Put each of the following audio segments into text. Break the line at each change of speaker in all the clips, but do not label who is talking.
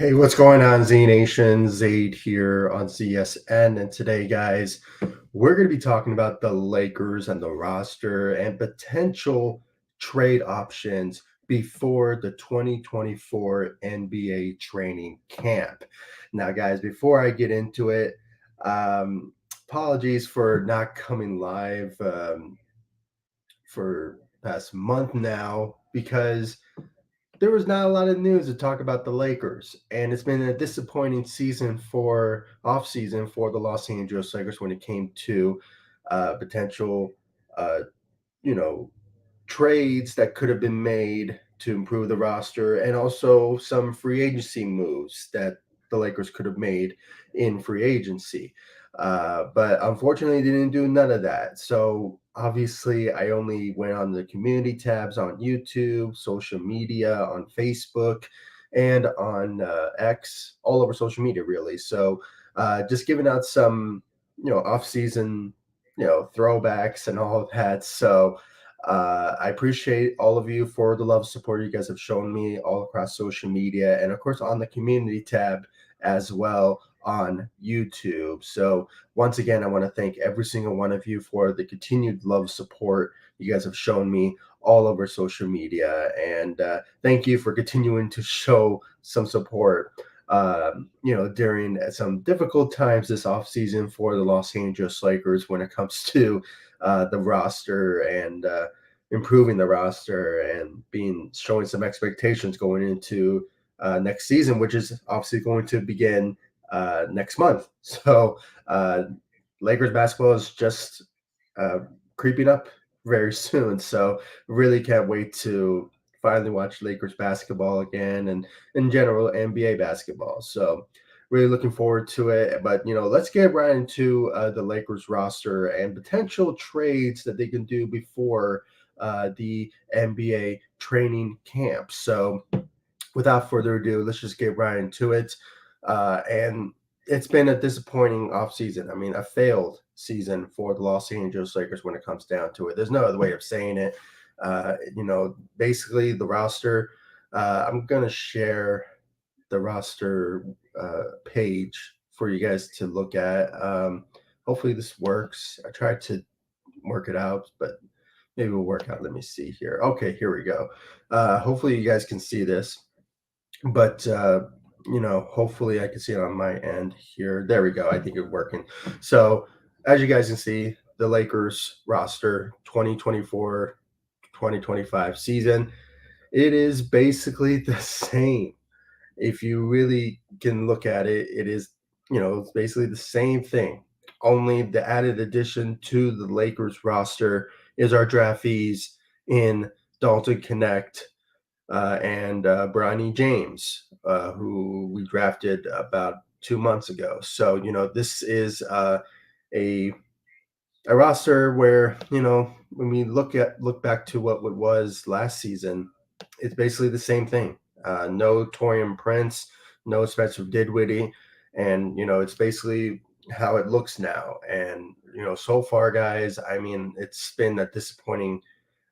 Hey, what's going on, Z Nation? Zaid here on CSN. And today, guys, we're going to be talking about the Lakers and the roster and potential trade options before the 2024 NBA training camp. Now, guys, before I get into it, apologies for not coming live for past month now because there was not a lot of news to talk about the Lakers, and it's been a disappointing season for offseason for the Los Angeles Lakers when it came to potential, uh, you know, trades that could have been made to improve the roster, and also some free agency moves that the Lakers could have made in free agency. But unfortunately, they didn't do none of that. So obviously, I only went on the community tabs on YouTube, social media, on Facebook, and on X, all over social media, really. So just giving out some, off-season, throwbacks and all of that. So I appreciate all of you for the love support you guys have shown me all across social media and, of course, on the community tab as well on YouTube. So, once again, I want to thank every single one of you for the continued love support you guys have shown me all over social media. And thank you for continuing to show some support. During some difficult times this offseason for the Los Angeles Lakers when it comes to the roster and improving the roster and being showing some expectations going into next season, which is obviously going to begin next month. So Lakers basketball is just uh, creeping up very soon. So really can't wait to finally watch Lakers basketball again and in general NBA basketball. So really looking forward to it. But let's get right into the Lakers roster and potential trades that they can do before the NBA training camp. So without further ado, let's just get right into it. And it's been a disappointing offseason. I mean, a failed season for the Los Angeles Lakers when it comes down to it. There's no other way of saying it. Basically, the roster, I'm going to share the roster page for you guys to look at. Hopefully, this works. I tried to work it out, but maybe it'll work out. Let me see here. Okay, here we go. Hopefully, you guys can see this. But hopefully I can see it on my end here. There we go. I think it's working. So as you guys can see, the Lakers roster 2024-2025 season, it is basically the same. If you really can look at it, it is, it's basically the same thing. Only the added addition to the Lakers roster is our draft fees in Dalton Connect and Bronny James, who we drafted about 2 months ago. So this is a a roster where when we look back to what it was last season, it's basically the same thing. No Torian Prince, no Spencer Dinwiddie, and it's basically how it looks now. And so far, guys, I mean, it's been a disappointing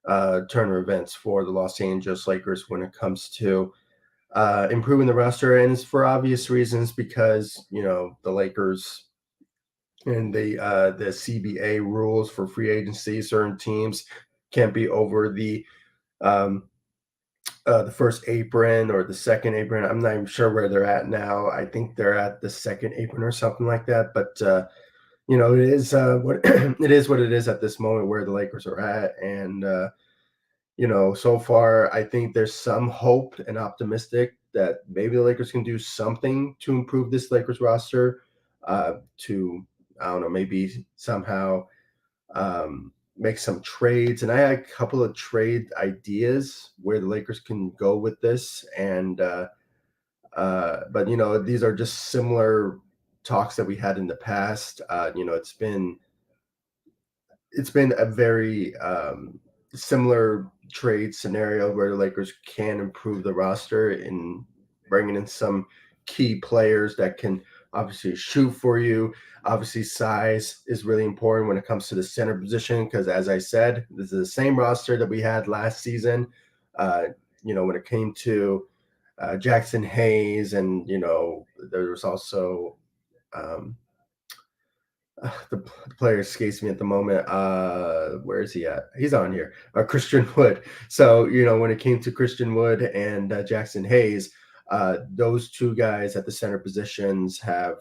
turn of events for the Los Angeles Lakers when it comes to improving the roster, and it's for obvious reasons because the Lakers and the CBA rules for free agency. Certain teams can't be over um, the first apron or the second apron. I'm not even sure where they're at now. I think they're at the second apron or something like that. But it is what it is. What it is at this moment where the Lakers are at, and so far, I think there's some hope and optimistic that maybe the Lakers can do something to improve this Lakers roster. To I don't know, maybe somehow make some trades. And I had a couple of trade ideas where the Lakers can go with this. And but these are just similar talks that we had in the past. It's been a very similar trade scenario where the Lakers can improve the roster in bringing in some key players that can obviously shoot for you. Obviously, size is really important when it comes to the center position because, as I said, this is the same roster that we had last season. When it came to Jackson Hayes, and there was also um, the player escapes me at the moment. Where is he at? He's on here. Christian Wood. So when it came to Christian Wood and Jackson Hayes, those two guys at the center positions have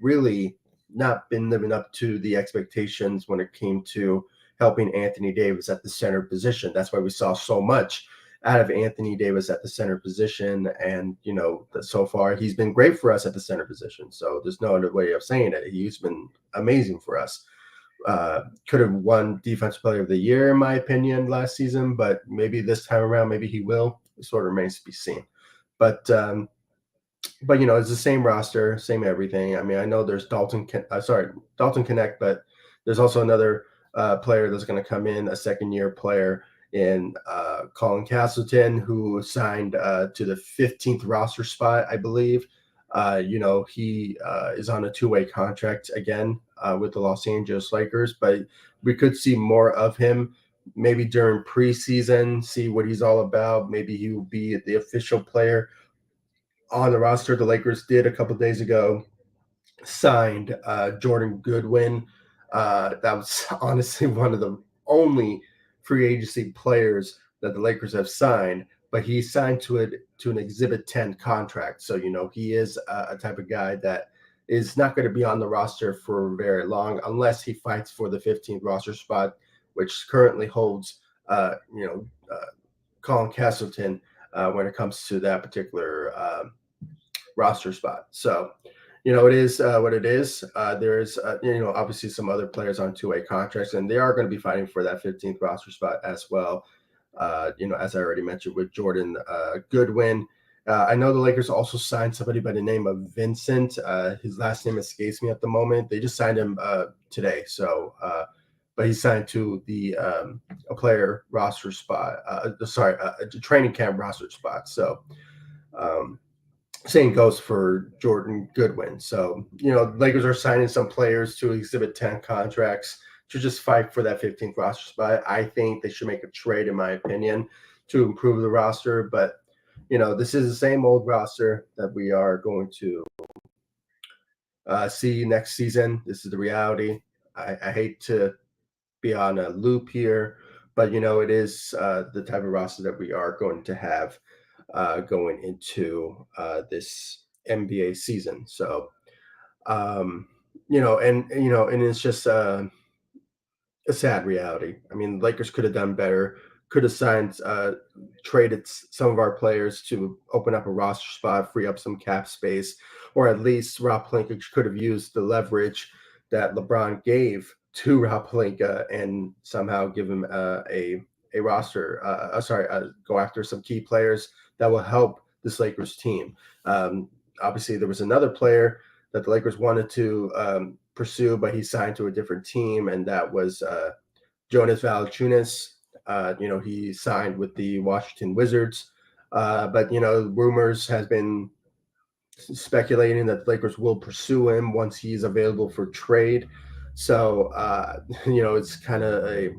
really not been living up to the expectations when it came to helping Anthony Davis at the center position. That's why we saw so much out of Anthony Davis at the center position. And, so far he's been great for us at the center position. So there's no other way of saying it. He's been amazing for us. Could have won Defensive Player of the Year, in my opinion, last season, but maybe this time around, maybe he will. It sort of remains to be seen. But it's the same roster, same everything. I mean, I know there's Dalton Connect, but there's also another player that's going to come in, a second-year player in Colin Castleton, who signed to the 15th roster spot, I believe. He is on a two-way contract again with the Los Angeles Lakers, but we could see more of him maybe during preseason, see what he's all about. Maybe he will be the official player on the roster. The Lakers did a couple days ago signed Jordan Goodwin. That was honestly one of the only free agency players that the Lakers have signed, but he signed to an Exhibit 10 contract. So he is a type of guy that is not going to be on the roster for very long unless he fights for the 15th roster spot, which currently holds Colin Castleton when it comes to that particular roster spot. So, it is what it is. There's, obviously some other players on two-way contracts, and they are going to be fighting for that 15th roster spot as well. As I already mentioned with Jordan Goodwin. I know the Lakers also signed somebody by the name of Vincent. His last name escapes me at the moment. They just signed him today. So, but he signed to the a player roster spot. A training camp roster spot. So, same goes for Jordan Goodwin. So, Lakers are signing some players to Exhibit 10 contracts to just fight for that 15th roster spot. I think they should make a trade, in my opinion, to improve the roster. But, this is the same old roster that we are going to see next season. This is the reality. I hate to be on a loop here, but, it is the type of roster that we are going to have going into this NBA season. So, and it's just a sad reality. I mean, Lakers could have done better. Could have signed, traded some of our players to open up a roster spot, free up some cap space, or at least Rob Pelinka could have used the leverage that LeBron gave to Rob Pelinka and somehow give him a roster. Go after some key players that will help this Lakers team. Obviously, there was another player that the Lakers wanted to pursue, but he signed to a different team, and that was Jonas Valanciunas. He signed with the Washington Wizards, but rumors has been speculating that the Lakers will pursue him once he's available for trade. So it's kind of a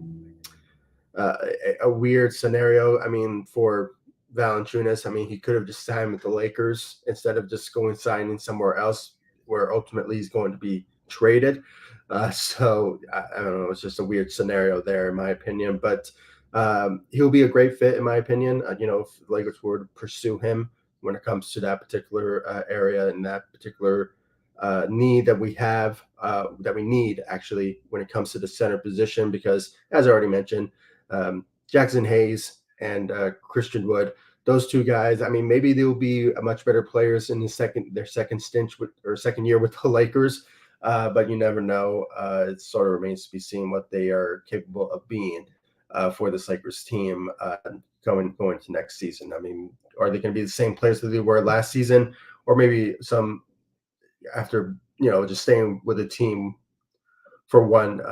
weird scenario. I mean, for Valanciunas, I mean, he could have just signed with the Lakers instead of just going signing somewhere else where ultimately he's going to be traded. So I don't know. It's just a weird scenario there, in my opinion. But he'll be a great fit, in my opinion. If the Lakers were to pursue him when it comes to that particular area and that particular need that we have, that we need actually when it comes to the center position, because as I already mentioned, Jackson Hayes and Christian Wood, those two guys, I mean, maybe they'll be much better players in their second stint second year with the Lakers. But you never know. It sort of remains to be seen what they are capable of being for this Lakers team going to next season. I mean, are they going to be the same players that they were last season, or maybe some after just staying with a team for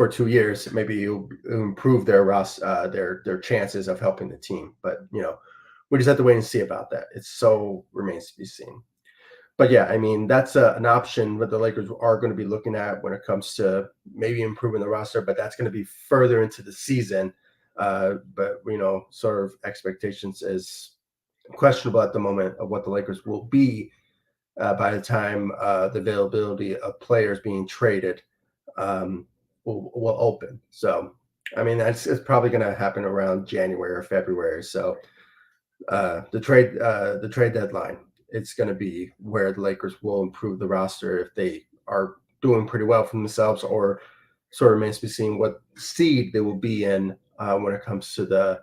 2 years, maybe it'll improve their chances of helping the team. But we just have to wait and see about that. It so remains to be seen. But yeah, I mean, that's an option that the Lakers are going to be looking at when it comes to maybe improving the roster, but that's going to be further into the season. But sort of expectations is questionable at the moment of what the Lakers will be by the time the availability of players being traded will open. So, I mean, it's probably going to happen around January or February. So, the trade deadline, it's going to be where the Lakers will improve the roster if they are doing pretty well for themselves, or sort of remains to be seen what seed they will be in when it comes to the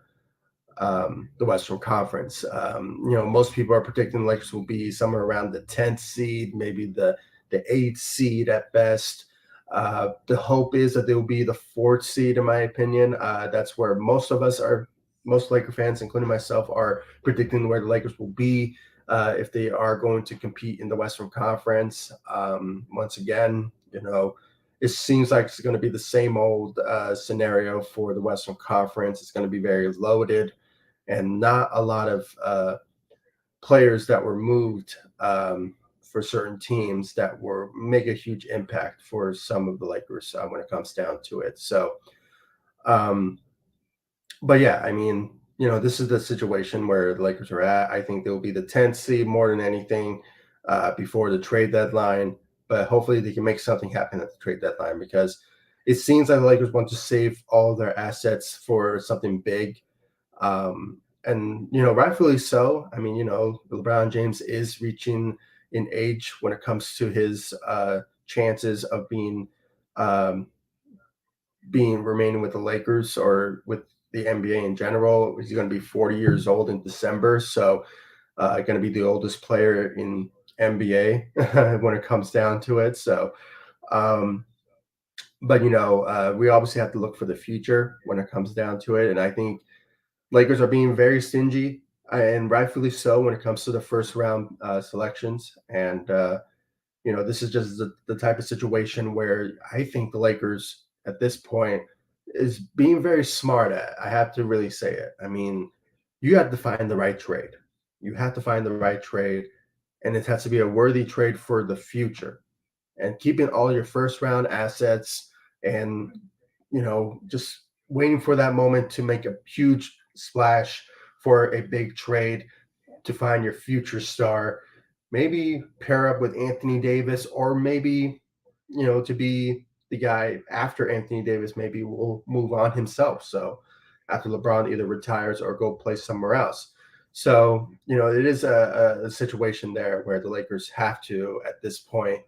Western Conference. Most people are predicting the Lakers will be somewhere around the 10th seed, maybe the 8th seed at best. The hope is that they will be the 4th seed, in my opinion. That's where most Laker fans, including myself, are predicting where the Lakers will be if they are going to compete in the Western Conference. Once again, it seems like it's going to be the same old scenario for the Western Conference. It's going to be very loaded and not a lot of players that were moved for certain teams that were make a huge impact for some of the Lakers when it comes down to it. So, um, but yeah, I mean, this is the situation where the Lakers are at. I think they'll be the 10th seed more than anything before the trade deadline. But hopefully, they can make something happen at the trade deadline because it seems like the Lakers want to save all of their assets for something big, and rightfully so. I mean, LeBron James is reaching in age when it comes to his chances of um, being remaining with the Lakers or with the NBA in general. He's going to be 40 years old in December, so going to be the oldest player in NBA when it comes down to it. So, um, but we obviously have to look for the future when it comes down to it, and I think Lakers are being very stingy, and rightfully so, when it comes to the first round selections. And this is just the type of situation where I think the Lakers at this point is being very smart at. I have to really say it. I mean, you have to find the right trade. You have to find the right trade, and it has to be a worthy trade for the future. And keeping all your first round assets and just waiting for that moment to make a huge splash for a big trade to find your future star. Maybe pair up with Anthony Davis, or maybe, to be the guy after Anthony Davis, maybe will move on himself. So after LeBron either retires or go play somewhere else. So, it is a situation there where the Lakers have to, at this point,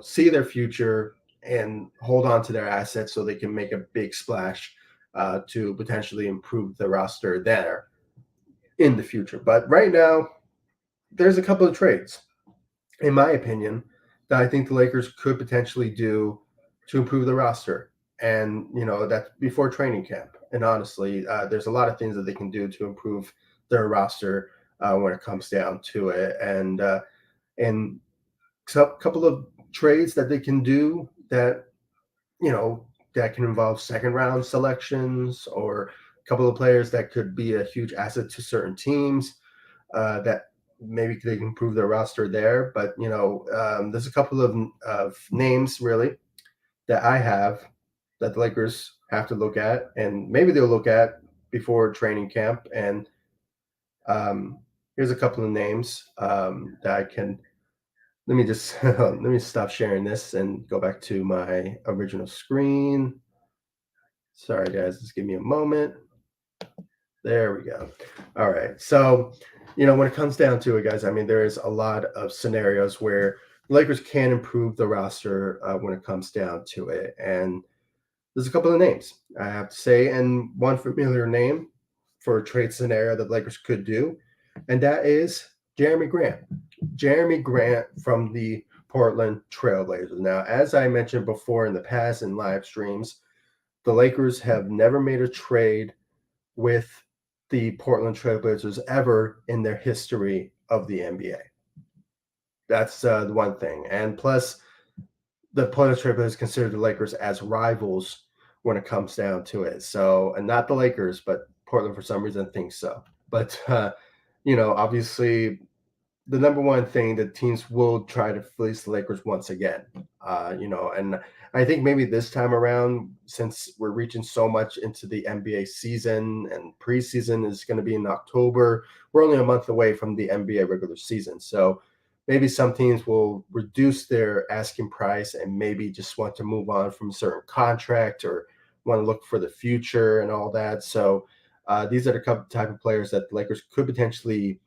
see their future and hold on to their assets so they can make a big splash to potentially improve the roster there in the future. But right now, there's a couple of trades, in my opinion, that I think the Lakers could potentially do to improve the roster. And, that's before training camp. And honestly, there's a lot of things that they can do to improve their roster when it comes down to it. And a couple of trades that they can do you know, that can involve second round selections, or a couple of players that could be a huge asset to certain teams that maybe they can improve their roster there. But, there's a couple of names really that I have that the Lakers have to look at, and maybe they'll look at before training camp. And um, here's a couple of names that I can. Let me just let me stop sharing this and go back to my original screen. Sorry, guys, just give me a moment. There we go. All right. So, when it comes down to it, guys, I mean, there is a lot of scenarios where Lakers can improve the roster when it comes down to it. And there's a couple of names I have to say, and one familiar name for a trade scenario that Lakers could do, and that is Jeremy Grant. Jeremy Grant from the Portland Trailblazers. Now, as I mentioned before in the past in live streams, the Lakers have never made a trade with the Portland Trailblazers ever in their history of the NBA. That's the one thing. And plus, the Portland Trailblazers consider the Lakers as rivals when it comes down to it. So, and not the Lakers, but Portland for some reason thinks so. But, obviously, the number one thing that teams will try to fleece the Lakers once again. And I think maybe this time around, since we're reaching so much into the NBA season and preseason is going to be in October, we're only a month away from the NBA regular season. So maybe some teams will reduce their asking price and maybe just want to move on from a certain contract or want to look for the future and all that. So these are the type of players that the Lakers could potentially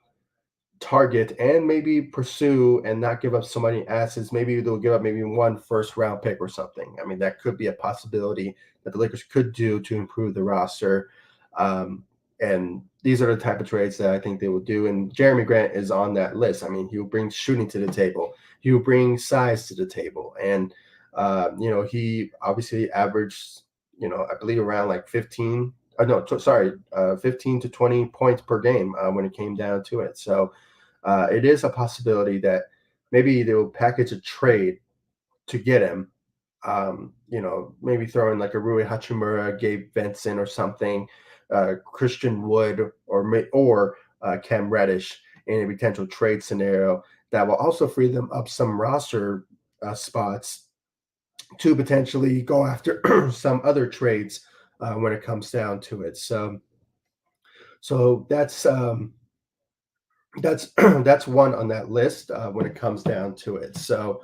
target and maybe pursue and not give up so many assets. Maybe they'll give up maybe one first round pick or something. I mean, that could be a possibility that the Lakers could do to improve the roster. Um, and these are the type of trades that I think they will do. And Jeremy Grant is on that list. I mean, he'll bring shooting to the table, he'll bring size to the table. And, he obviously averaged, I believe around like 15. No, sorry, 15 to 20 points per game when it came down to it. So, it is a possibility that maybe they'll package a trade to get him. Maybe throw in like a Rui Hachimura, Gabe Vincent, or something, Christian Wood, or Cam Reddish in a potential trade scenario that will also free them up some roster spots to potentially go after some other trades when it comes down to it. So that's that's one on that list when it comes down to it. So,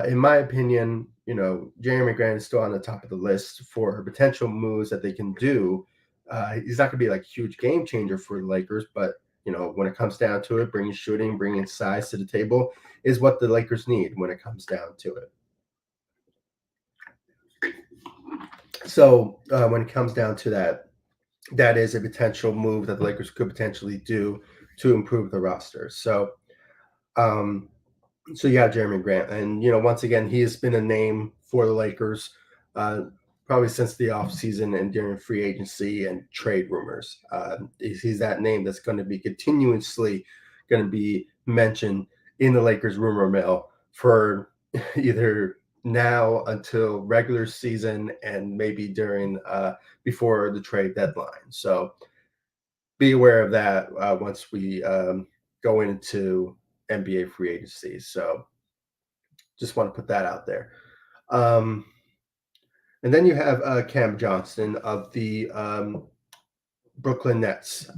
in my opinion, Jeremy Grant is still on the top of the list for potential moves that they can do. He's not going to be like a huge game changer for the Lakers, but when it comes down to it, bringing shooting, bringing size to the table is what the Lakers need when it comes down to it. So, when it comes down to that, that is a potential move that the Lakers could potentially do to improve the roster. Um, So yeah, Jeremy Grant, and once again, he has been a name for the Lakers, uh, probably since the offseason and during free agency and trade rumors. He's that name that's going to be continuously going to be mentioned in the Lakers rumor mill for either now until regular season and maybe during before the trade deadline. So be aware of that once we go into NBA free agency. So just want to put that out there. Um, and then you have Cam Johnston of the Brooklyn Nets.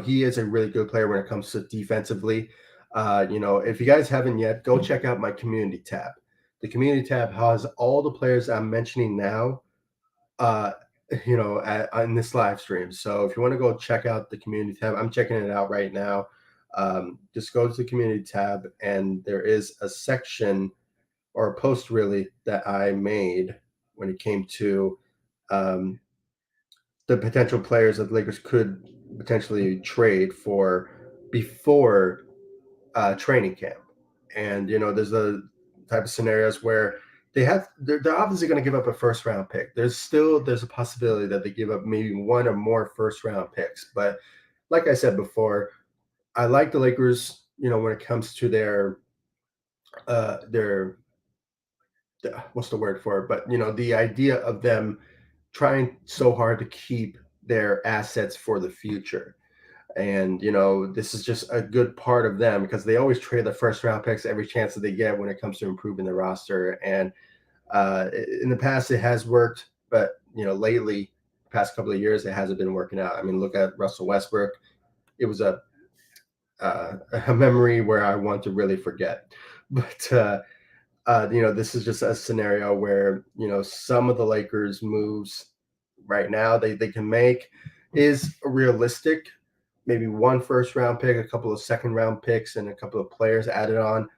He is a really good player when it comes to defensively. If you guys haven't yet, go check out my community tab. The community tab has all the players I'm mentioning now, uh, on this live stream. So if you want to go check out the community tab, I'm checking it out right now. Just go to the community tab, and there is a section or a post really that I made when it came to um, the potential players that the Lakers could potentially trade for before training camp. And there's a type of scenarios where they're obviously going to give up a first round pick. There's a possibility that they give up maybe one or more first round picks. But like I said before, I like the Lakers. When it comes to their what's the word for it? But the idea of them trying so hard to keep their assets for the future. And this is just a good part of them because they always trade the first round picks every chance that they get when it comes to improving the roster. And in the past, it has worked, but lately, past couple of years, it hasn't been working out. I mean, look at Russell Westbrook. It was a memory where I want to really forget. But this is just a scenario where some of the Lakers moves right now they can make is realistic. Maybe one first round pick, a couple of second round picks, and a couple of players added on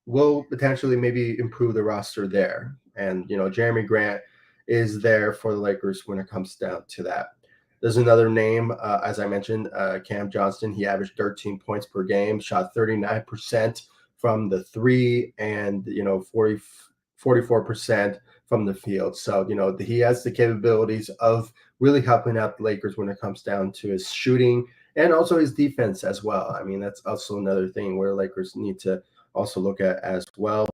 will potentially maybe improve the roster there. And Jeremy Grant is there for the Lakers when it comes down to that. There's another name, as I mentioned, Cam Johnston. He averaged 13 points per game, shot 39% from the three, and 44% from the field. So he has the capabilities of really helping out the Lakers when it comes down to his shooting and also his defense as well. I mean, that's also another thing where Lakers need to also look at as well.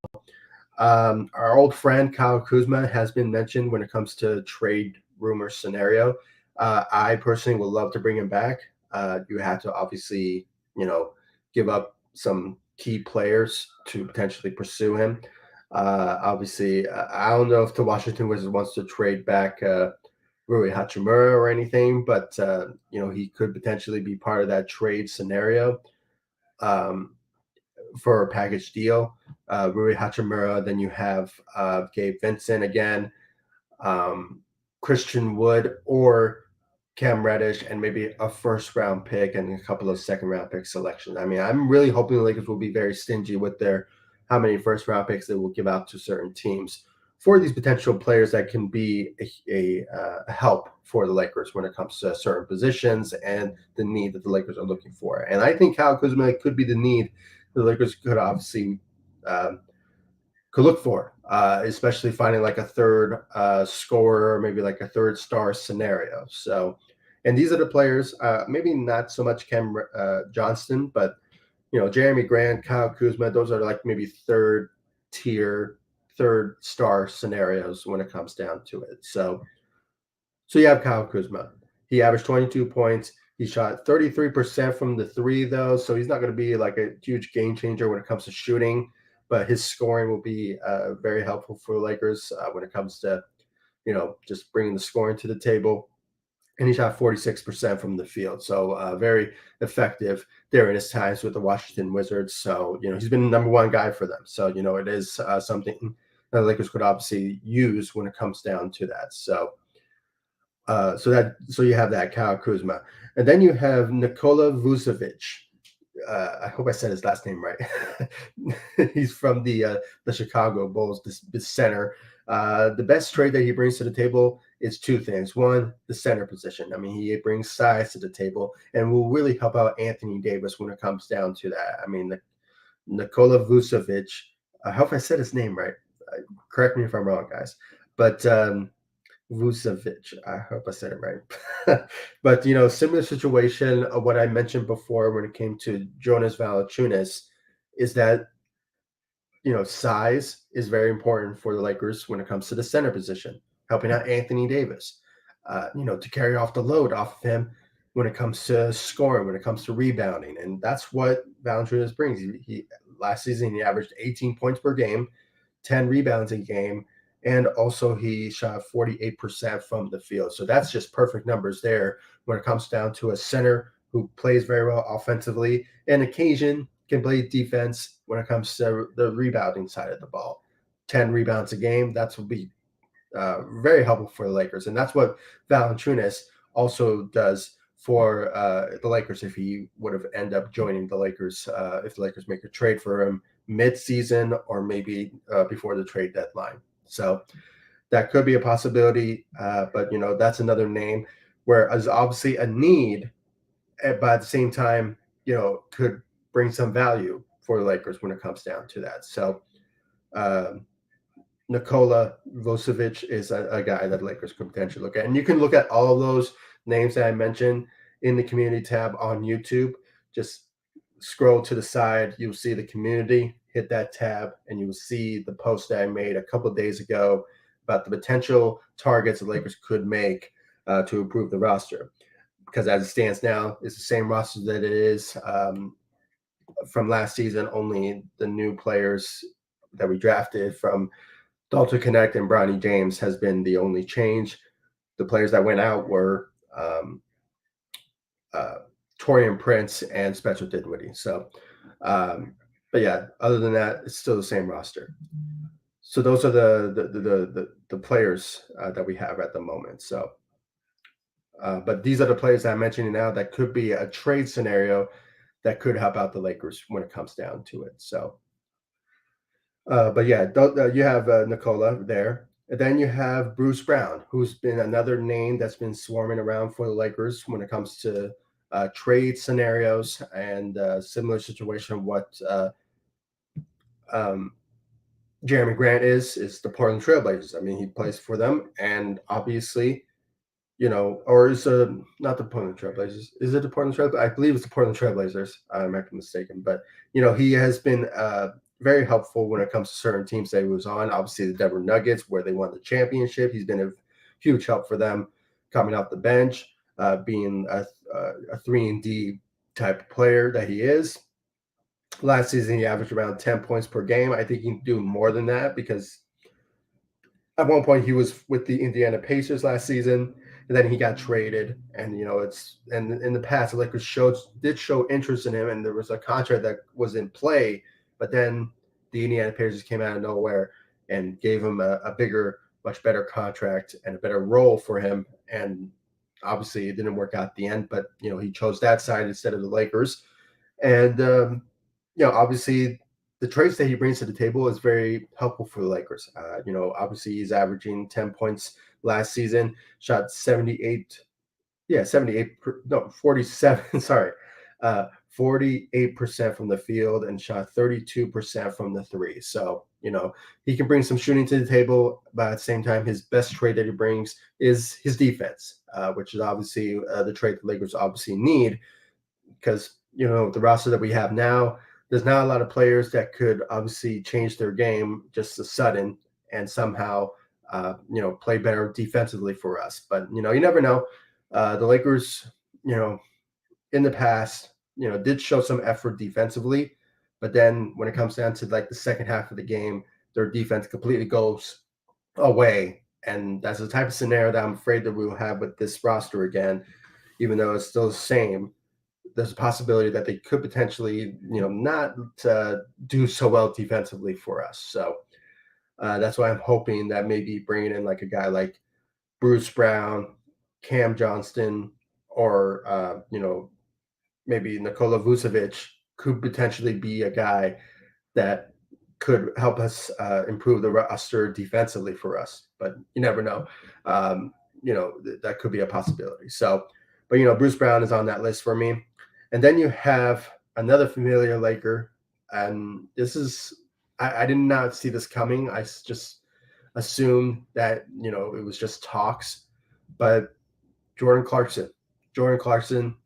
Our old friend Kyle Kuzma has been mentioned when it comes to trade rumor scenario. I personally would love to bring him back. You have to obviously, give up some key players to potentially pursue him. Obviously, I don't know if the Washington Wizards wants to trade back Rui Hachimura or anything, but he could potentially be part of that trade scenario um, for a package deal. Rui Hachimura, then you have Gabe Vincent again, um, Christian Wood, or Cam Reddish, and maybe a first round pick and a couple of second round pick selections. I mean, I'm really hoping the Lakers will be very stingy with their how many first round picks they will give out to certain teams for these potential players that can be a help for the Lakers when it comes to certain positions and the need that the Lakers are looking for. And I think Kyle Kuzma could be the need the Lakers could obviously um, could look for, especially finding like a third scorer, maybe like a third star scenario. So, and these are the players, maybe not so much Cam Johnston, but Jeremy Grant, Kyle Kuzma, those are like maybe third tier, third star scenarios when it comes down to it. So you have Kyle Kuzma. He averaged 22 points. He shot 33% from the three, though, so he's not going to be like a huge game changer when it comes to shooting. But his scoring will be very helpful for the Lakers when it comes to, just bringing the scoring to the table. And he shot 46% from the field, so very effective during his times with the Washington Wizards. So he's been the number one guy for them. So it is something that the Lakers could obviously use when it comes down to that. So you have that Kyle Kuzma, and then you have Nikola Vucevic. I hope I said his last name right. He's from the Chicago Bulls, this center. The best trade that he brings to the table is two things. One, the center position. I mean, he brings size to the table and will really help out Anthony Davis when it comes down to that. I mean, Nikola Vucevic. I hope I said his name right. Correct me if I'm wrong, guys. But Vucevic. I hope I said it right. But similar situation of what I mentioned before when it came to Jonas Valanciunas is that size is very important for the Lakers when it comes to the center position, helping out Anthony Davis. To carry off the load off of him when it comes to scoring, when it comes to rebounding, and that's what Valanciunas brings. He last season he averaged 18 points per game, 10 rebounds a game, and also he shot 48% from the field. So that's just perfect numbers there when it comes down to a center who plays very well offensively and occasion can play defense when it comes to the rebounding side of the ball. 10 rebounds a game, that will be very helpful for the Lakers. And that's what Valanciunas also does for the Lakers if he would have ended up joining the Lakers, if the Lakers make a trade for him mid-season or maybe before the trade deadline. So that could be a possibility, but that's another name where there's obviously a need, but at the same time, could bring some value for the Lakers when it comes down to that. So Nikola Vucevic is a guy that Lakers could potentially look at, and you can look at all of those names that I mentioned in the community tab on YouTube. Just scroll to the side, you'll see the community, hit that tab, and you will see the post that I made a couple of days ago about the potential targets the Lakers could make to improve the roster. Because as it stands now, it's the same roster that it is from last season, only the new players that we drafted from Dalton Connect and Bronny James has been the only change. The players that went out were Torian Prince and Spencer Dinwiddie. So, but yeah, other than that, it's still the same roster. So those are the players that we have at the moment. So, but these are the players that I'm mentioning now that could be a trade scenario that could help out the Lakers when it comes down to it. So, but yeah, you have Nikola there. And then you have Bruce Brown, who's been another name that's been swarming around for the Lakers when it comes to trade scenarios and similar situation. What um, Jeremy Grant is the Portland Trailblazers. I mean, he plays for them, and obviously, or is not the Portland Trailblazers? Is it the Portland Trailblazers? I believe it's the Portland Trailblazers. I might be mistaken, but he has been very helpful when it comes to certain teams that he was on. Obviously, the Denver Nuggets, where they won the championship, he's been a huge help for them coming off the bench, being a 3-and-D type of player that he is. Last season, he averaged around 10 points per game. I think he can do more than that because at one point he was with the Indiana Pacers last season, and then he got traded. And it's and in the past, the Lakers did show interest in him, and there was a contract that was in play, but then the Indiana Pacers came out of nowhere and gave him a bigger, much better contract and a better role for him. And obviously, it didn't work out at the end, but he chose that side instead of the Lakers. And obviously, the trades that he brings to the table is very helpful for the Lakers. Obviously, he's averaging 10 points last season, shot 78, yeah, 78, no, 47, sorry, 48% from the field and shot 32% from the three. So, he can bring some shooting to the table, but at the same time, his best trade that he brings is his defense, which is obviously the trade the Lakers obviously need because the roster that we have now, there's not a lot of players that could obviously change their game just a sudden and somehow play better defensively for us. But you never know. The Lakers, in the past, did show some effort defensively, but then when it comes down to like the second half of the game, their defense completely goes away. And that's the type of scenario that I'm afraid that we will have with this roster again, even though it's still the same. There's a possibility that they could potentially, not do so well defensively for us. So that's why I'm hoping that maybe bringing in like a guy like Bruce Brown, Cam Johnston, or maybe Nikola Vucevic could potentially be a guy that could help us improve the roster defensively for us. But you never know. That could be a possibility. So, but Bruce Brown is on that list for me. And then you have another familiar Laker, and this is I did not see this coming. I just assumed that it was just talks, but Jordan Clarkson. Jordan Clarkson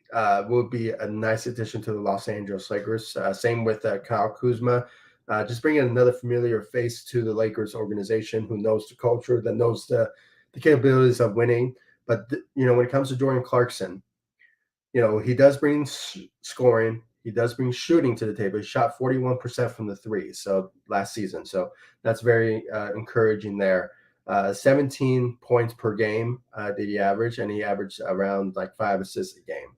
will be a nice addition to the Los Angeles Lakers. Same with Kyle Kuzma. Just bringing another familiar face to the Lakers organization who knows the culture, that knows the capabilities of winning. But when it comes to Jordan Clarkson, he does bring scoring. He does bring shooting to the table. He shot 41% from the three, so last season. So that's very encouraging there. 17 points per game did he average, and he averaged around like 5 assists a game.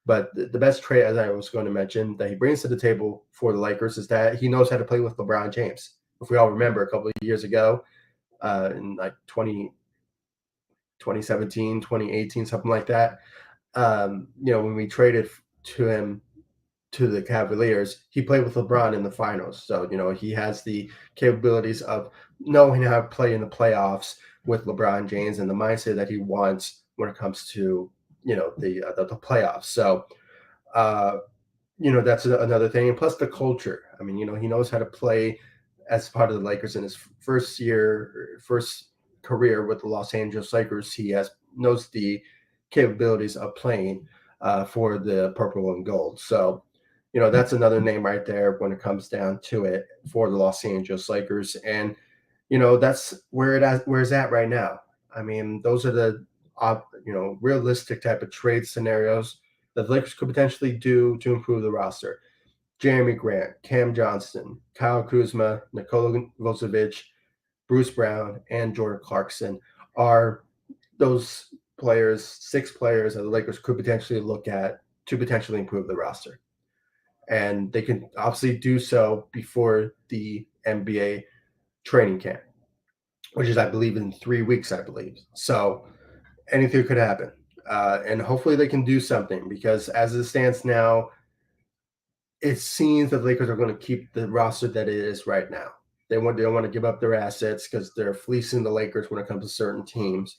But the best trait, as I was going to mention, that he brings to the table for the Lakers is that he knows how to play with LeBron James. If we all remember a couple of years ago, in like 2017, 2018, something like that, when we traded to him to the Cavaliers, he played with LeBron in the finals. So, he has the capabilities of knowing how to play in the playoffs with LeBron James and the mindset that he wants when it comes to, the playoffs. So, uh, that's another thing. And plus the culture. I mean, he knows how to play as part of the Lakers in his first career with the Los Angeles Lakers. He knows the capabilities of playing for the purple and gold. So, that's another name right there when it comes down to it for the Los Angeles Lakers. And, that's where it's at right now. I mean, those are the realistic type of trade scenarios that the Lakers could potentially do to improve the roster. Jeremy Grant, Cam Johnston, Kyle Kuzma, Nikola Vucevic, Bruce Brown, and Jordan Clarkson are those players, 6 players that the Lakers could potentially look at to potentially improve the roster. And they can obviously do so before the NBA training camp, which is, I believe, in 3 weeks, I believe. So anything could happen. And hopefully they can do something because as it stands now, it seems that the Lakers are going to keep the roster that it is right now. They don't want to give up their assets because they're fleecing the Lakers when it comes to certain teams.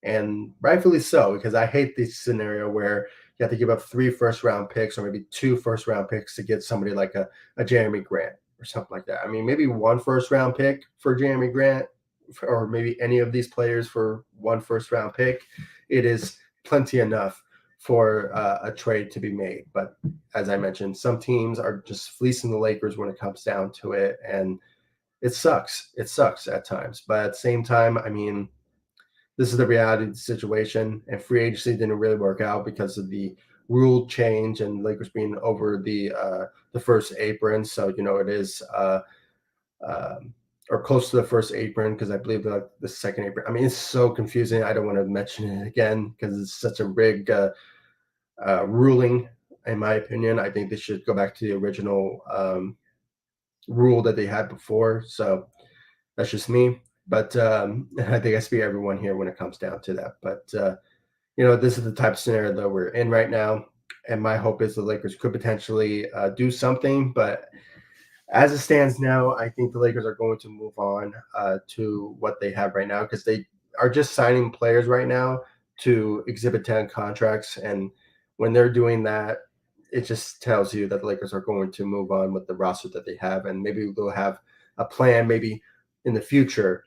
And rightfully so, because I hate this scenario where you have to give up 3 first-round picks or maybe 2 first-round picks to get somebody like a Jeremy Grant or something like that. I mean, maybe 1 first-round pick for Jeremy Grant or maybe any of these players for 1 first-round pick. It is plenty enough for a trade to be made. But as I mentioned, some teams are just fleecing the Lakers when it comes down to it, and it sucks. It sucks at times. But at the same time, I mean, this is the reality of the situation, and free agency didn't really work out because of the rule change and Lakers being over the first apron. So it is um, or close to the first apron because I believe the second apron. I mean, it's so confusing. I don't want to mention it again because it's such a rigged ruling. In my opinion, I think they should go back to the original rule that they had before. So that's just me. But I think I speak everyone here when it comes down to that. But this is the type of scenario that we're in right now, and my hope is the Lakers could potentially do something. But as it stands now, I think the Lakers are going to move on to what they have right now because they are just signing players right now to Exhibit 10 contracts. And when they're doing that, it just tells you that the Lakers are going to move on with the roster that they have. And maybe they'll have a plan, maybe in the future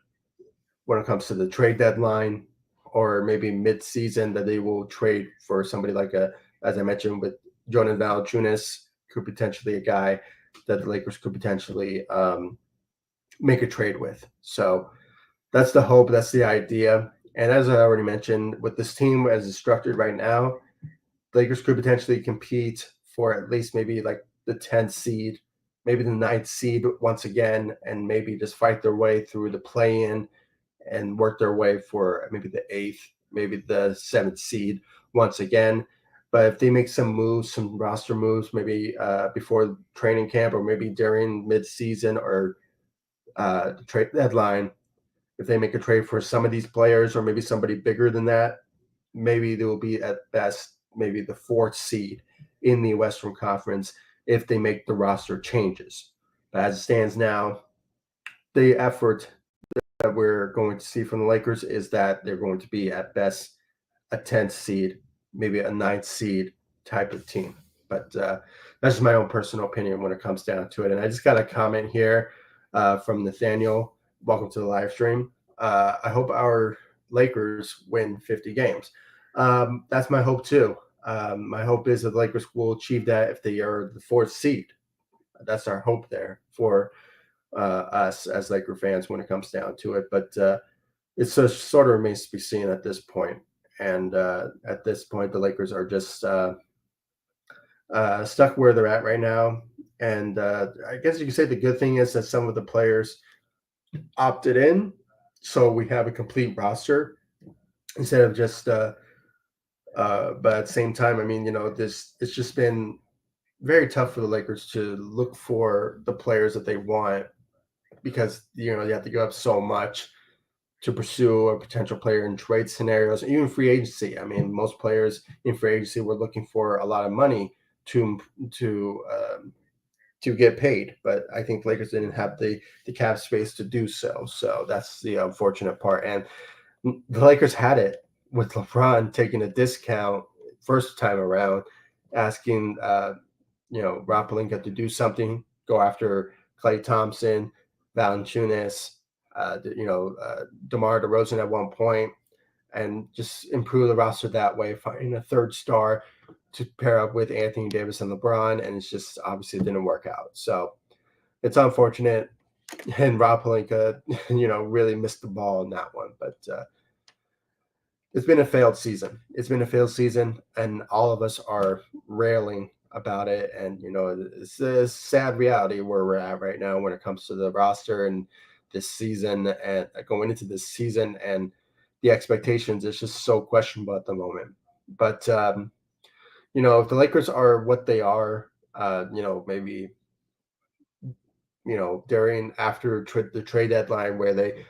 when it comes to the trade deadline or maybe mid-season that they will trade for somebody like as I mentioned with Jonas Valanciunas, could potentially a guy that the Lakers could potentially make a trade with. So that's the hope. That's the idea. And as I already mentioned, with this team as it's structured right now, the Lakers could potentially compete for at least maybe like the 10th seed, maybe the ninth seed once again, and maybe just fight their way through the play-in and work their way for maybe the eighth, maybe the seventh seed once again. But if they make some moves, some roster moves, maybe before training camp or maybe during mid-season or the trade deadline, if they make a trade for some of these players or maybe somebody bigger than that, maybe they will be at best maybe the fourth seed in the Western Conference if they make the roster changes. But as it stands now, the effort that we're going to see from the Lakers is that they're going to be at best a 10th seed, maybe a ninth seed type of team. But that's just my own personal opinion when it comes down to it. And I just got a comment here from Nathaniel. Welcome to the live stream. I hope our Lakers win 50 games. That's my hope too. My hope is that the Lakers will achieve that if they are the fourth seed. That's our hope there for us as Laker fans when it comes down to it. But it's just sort of remains to be seen at this point. And at this point, the Lakers are just stuck where they're at right now. And I guess you could say the good thing is that some of the players opted in, so we have a complete roster instead of just. But at the same time, I mean, this it's just been very tough for the Lakers to look for the players that they want because you have to give up so much to pursue a potential player in trade scenarios, even free agency. I mean, most players in free agency were looking for a lot of money to to um, to get paid, but I think Lakers didn't have the cap space to do so. So that's the unfortunate part. And the Lakers had it with LeBron taking a discount first time around, asking Rob Pelinka to do something, go after Clay Thompson, Valanciunas, DeMar DeRozan at one point, and just improve the roster that way, finding a third star to pair up with Anthony Davis and LeBron, and it's just obviously it didn't work out. So it's unfortunate, and Rob Pelinka, really missed the ball in that one. But it's been a failed season. It's been a failed season, and all of us are railing about it. And it's a sad reality where we're at right now when it comes to the roster and this season and going into this season and the expectations. It's just so questionable at the moment. But if the Lakers are what they are, maybe during after the trade deadline where they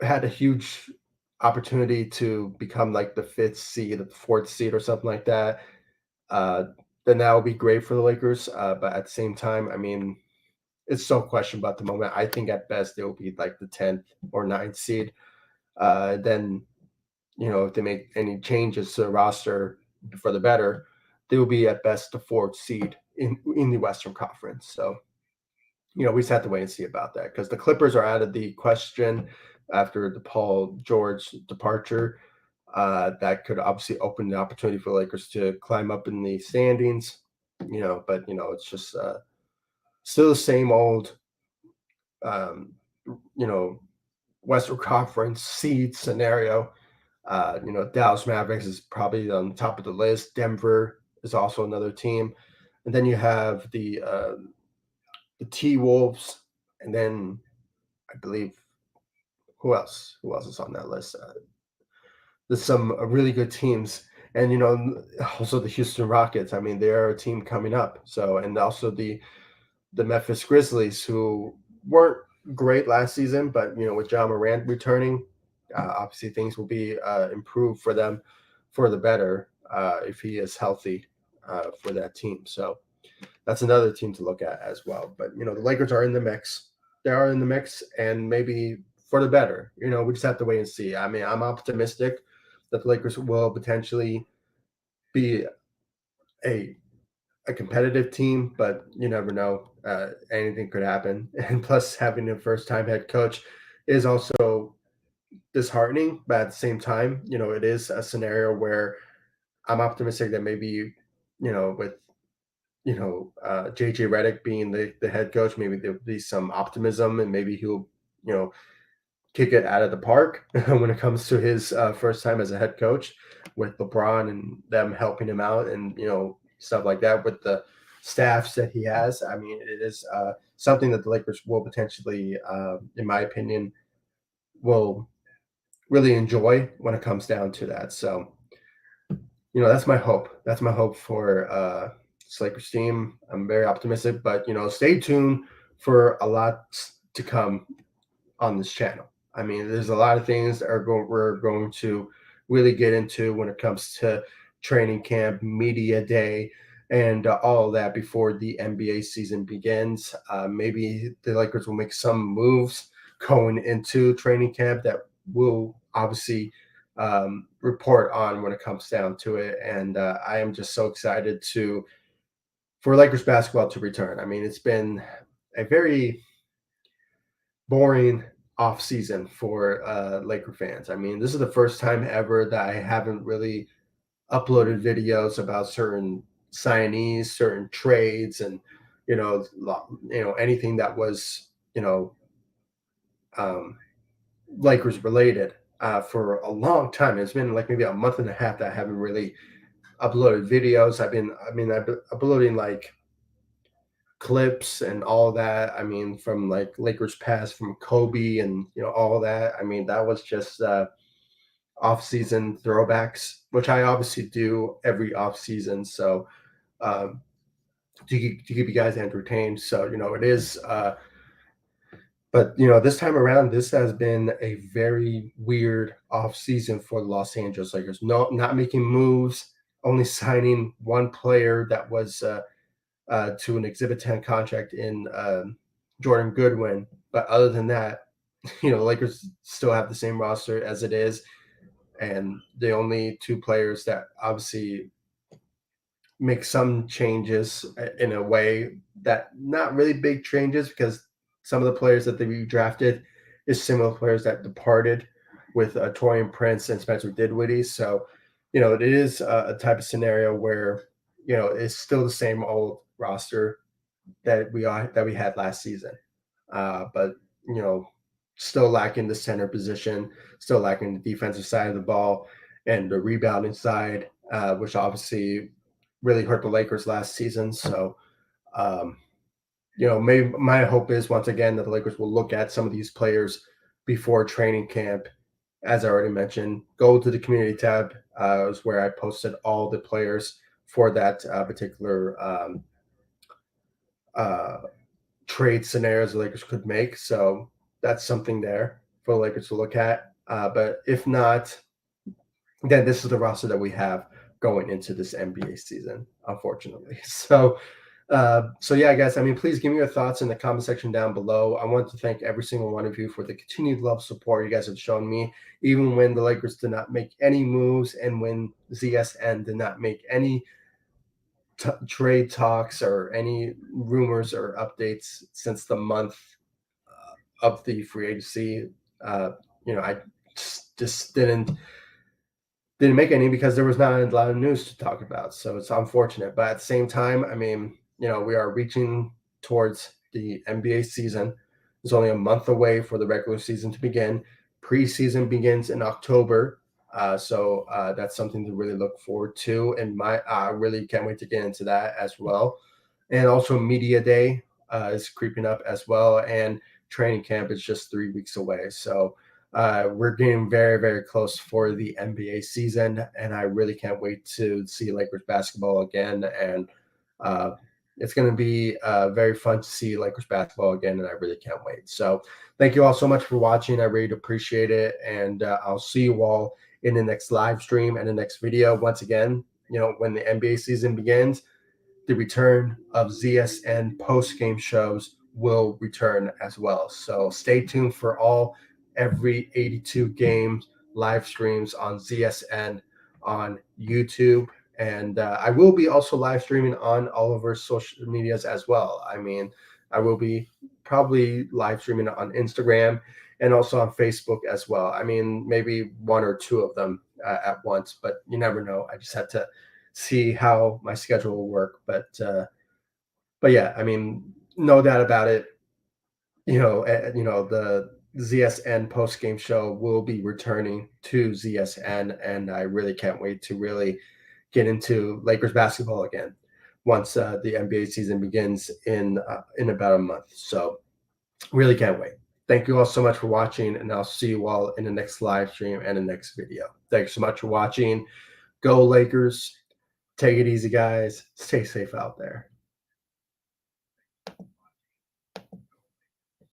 had a huge opportunity to become like the fifth seed, the fourth seed, or something like that, uh, then that would be great for the Lakers. But at the same time, I mean, it's so questionable at the moment. I think at best they will be like the 10th or ninth seed. Then, if they make any changes to the roster for the better, they will be at best the fourth seed in the Western Conference. So, we just have to wait and see about that because the Clippers are out of the question after the Paul George departure. That could obviously open the opportunity for the Lakers to climb up in the standings, but it's just still the same old, um, you know, Western Conference seed scenario. Dallas Mavericks is probably on top of the list. Denver is also another team, and then you have the T Wolves, and then I believe who else? Who else is on that list? There's some really good teams, and also the Houston Rockets. I mean, they're a team coming up. So, and also the Memphis Grizzlies, who weren't great last season, but with John Morant returning, obviously things will be improved for them for the better if he is healthy for that team. So that's another team to look at as well. But the Lakers are in the mix. They are in the mix, and maybe for the better. We just have to wait and see. I mean, I'm optimistic that the Lakers will potentially be a a competitive team, but you never know. Anything could happen. And plus, having a first time head coach is also disheartening, but at the same time, it is a scenario where I'm optimistic that maybe, with JJ Redick being the head coach, maybe there'll be some optimism, and maybe he'll you know kick it out of the park when it comes to his first time as a head coach, with LeBron and them helping him out, and stuff like that with the staffs that he has. I mean, it is something that the Lakers will potentially, in my opinion, will really enjoy when it comes down to that. So that's my hope. That's my hope for this Lakers team. I'm very optimistic, but stay tuned for a lot to come on this channel. I mean, there's a lot of things that we're going to really get into when it comes to training camp, media day, and all of that before the NBA season begins. Maybe the Lakers will make some moves going into training camp that will obviously report on when it comes down to it. And I am just so excited for Lakers basketball to return. I mean, it's been a very boring off season for Laker fans. I mean, this is the first time ever that I haven't really uploaded videos about certain signees, certain trades, and anything that was um, Lakers related for a long time. It's been like maybe a month and a half that I haven't really uploaded videos. I've been uploading like clips and all that. I mean, from like Lakers past from Kobe and all that. I mean, that was just off-season throwbacks, which I obviously do every off-season. So um, to keep you guys entertained. So it is. But this time around, this has been a very weird off-season for the Los Angeles Lakers. No, not making moves, only signing one player that was to an Exhibit 10 contract in Jordan Goodwin. But other than that, Lakers still have the same roster as it is. And the only two players that obviously make some changes in a way that not really big changes, because some of the players that they drafted is similar players that departed with Torian Prince and Spencer Dinwiddie. So, it is a type of scenario where, it's still the same old roster that we had last season. But still lacking the center position, still lacking the defensive side of the ball and the rebounding side, which obviously really hurt the Lakers last season. So, um, maybe my hope is once again that the Lakers will look at some of these players before training camp. As I already mentioned, go to the community tab is where I posted all the players for that particular uh, trade scenarios the Lakers could make. So that's something there for the Lakers to look at. But if not, then this is the roster that we have going into this NBA season, unfortunately. So yeah, guys. I mean, please give me your thoughts in the comment section down below. I want to thank every single one of you for the continued love, support you guys have shown me, even when the Lakers did not make any moves and when ZSN did not make any trade talks or any rumors or updates since the month of the free agency. Uh, I just didn't make any because there was not a lot of news to talk about. So it's unfortunate. But at the same time, I mean, we are reaching towards the NBA season. It's only a month away for the regular season to begin. Preseason begins in October. So that's something to really look forward to. And I really can't wait to get into that as well. And also, media day is creeping up as well, and training camp is just 3 weeks away. So we're getting very, very close for the NBA season, and I really can't wait to see Lakers basketball again. And uh, it's going to be very fun to see Lakers basketball again, and I really can't wait. So thank you all so much for watching. I really appreciate it, and I'll see you all in the next live stream and the next video. Once again, when the NBA season begins, the return of ZSN post game shows will return as well. So stay tuned for every 82 games live streams on ZSN on YouTube. And I will be also live streaming on all of our social medias as well. I mean, I will be probably live streaming on Instagram and also on Facebook as well. I mean, maybe one or two of them at once, but you never know. I just had to see how my schedule will work. But yeah, I mean, no doubt about it. The ZSN post game show will be returning to ZSN, and I really can't wait to really get into Lakers basketball again once the NBA season begins in about a month. So really can't wait. Thank you all so much for watching, and I'll see you all in the next live stream and the next video. Thanks so much for watching. Go Lakers. Take it easy, guys. Stay safe out there.